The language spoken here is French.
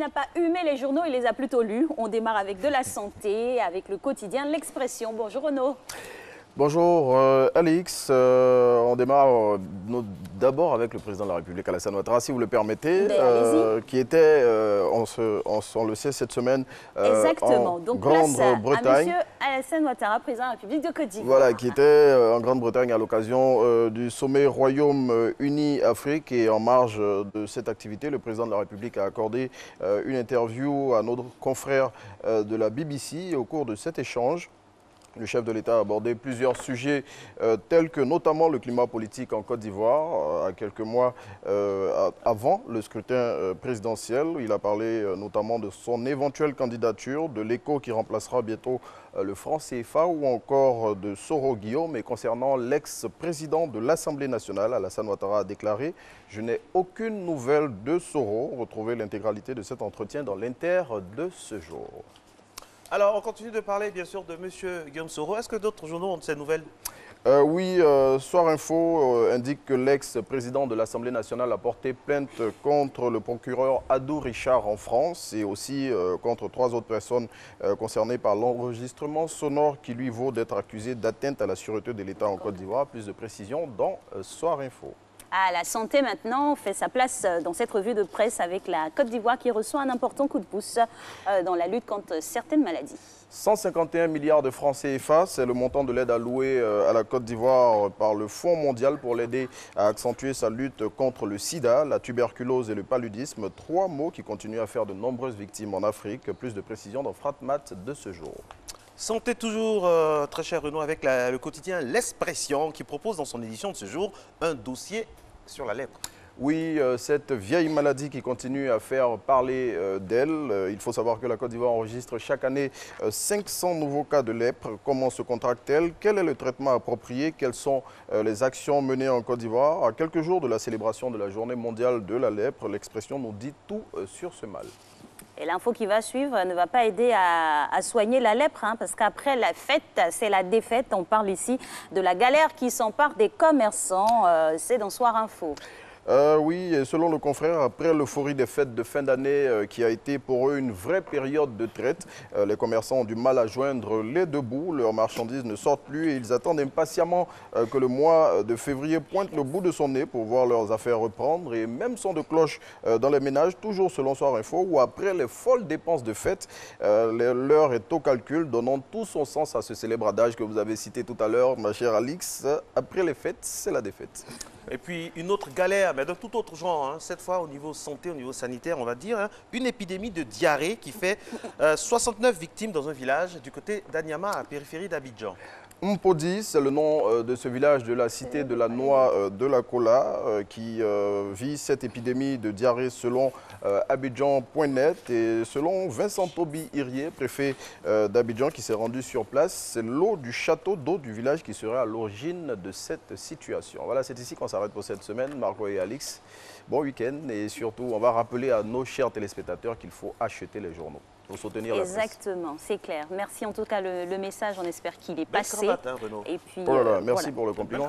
n'a pas humé les journaux, il les a plutôt lus. On démarre avec de la santé, avec le quotidien L'Expression. Bonjour Renaud. Bonjour Alix, on démarre d'abord avec le président de la République, Alassane Ouattara, si vous le permettez, qui était, on le sait, cette semaine Exactement. en Donc, Grande-Bretagne. Monsieur Alassane Ouattara, président de la République de Côte d'Ivoire. Voilà, qui était en Grande-Bretagne à l'occasion du sommet Royaume-Uni-Afrique. Et en marge de cette activité, le président de la République a accordé une interview à notre confrère de la BBC. Au cours de cet échange, le chef de l'État a abordé plusieurs sujets tels que notamment le climat politique en Côte d'Ivoire, à quelques mois avant le scrutin présidentiel. Il a parlé notamment de son éventuelle candidature, de l'ECO qui remplacera bientôt le franc CFA ou encore de Soro Guillaume. Et concernant l'ex-président de l'Assemblée nationale, Alassane Ouattara a déclaré « Je n'ai aucune nouvelle de Soro ». Retrouvez l'intégralité de cet entretien dans l'Inter de ce jour. Alors, on continue de parler, bien sûr, de M. Guillaume Soro. Est-ce que d'autres journaux ont de ces nouvelles? Oui, Soir Info indique que l'ex-président de l'Assemblée nationale a porté plainte contre le procureur Adou Richard en France et aussi contre 3 autres personnes concernées par l'enregistrement sonore qui lui vaut d'être accusé d'atteinte à la sûreté de l'État en Côte d'Ivoire. Plus de précisions dans Soir Info. Ah, la santé maintenant fait sa place dans cette revue de presse avec la Côte d'Ivoire qui reçoit un important coup de pouce dans la lutte contre certaines maladies. 151 milliards de francs CFA, c'est le montant de l'aide allouée à la Côte d'Ivoire par le Fonds mondial pour l'aider à accentuer sa lutte contre le sida, la tuberculose et le paludisme. 3 maux qui continuent à faire de nombreuses victimes en Afrique. Plus de précisions dans Fratmat de ce jour. Santé toujours, très cher Renaud, avec le quotidien L'Expression qui propose dans son édition de ce jour un dossier sur la lèpre. Oui, cette vieille maladie qui continue à faire parler d'elle. Il faut savoir que la Côte d'Ivoire enregistre chaque année 500 nouveaux cas de lèpre. Comment se contracte-t-elle? Quel est le traitement approprié? Quelles sont les actions menées en Côte d'Ivoire? À quelques jours de la célébration de la journée mondiale de la lèpre, L'Expression nous dit tout sur ce mal. Et l'info qui va suivre ne va pas aider à soigner la lèpre, hein, parce qu'après la fête, c'est la défaite. On parle ici de la galère qui s'empare des commerçants. C'est dans Soir Info. Oui, et selon le confrère, après l'euphorie des fêtes de fin d'année qui a été pour eux une vraie période de traite, les commerçants ont du mal à joindre les deux bouts. Leurs marchandises ne sortent plus et ils attendent impatiemment que le mois de février pointe le bout de son nez pour voir leurs affaires reprendre. Et même son de cloche dans les ménages, toujours selon Soir Info, où après les folles dépenses de fête, l'heure est au calcul, donnant tout son sens à ce célèbre adage que vous avez cité tout à l'heure, ma chère Alix. Après les fêtes, c'est la défaite. Et puis une autre galère, mais de tout autre genre, hein, cette fois au niveau santé, au niveau sanitaire, on va dire, hein, une épidémie de diarrhée qui fait 69 victimes dans un village du côté d'Anyama, à la périphérie d'Abidjan. Mpodi, c'est le nom de ce village de la cité de la Noix de la Cola qui vit cette épidémie de diarrhée selon Abidjan.net et selon Vincent Toby Irier, préfet d'Abidjan qui s'est rendu sur place. C'est l'eau du château d'eau du village qui serait à l'origine de cette situation. Voilà, c'est ici qu'on s'arrête pour cette semaine. Marco et Alix, bon week-end et surtout on va rappeler à nos chers téléspectateurs qu'il faut acheter les journaux. Pour soutenir exactement, c'est clair. Merci en tout cas le message, on espère qu'il est passé. Cravate, hein, Renaud. Et puis, oh là là, merci voilà. pour le compliment.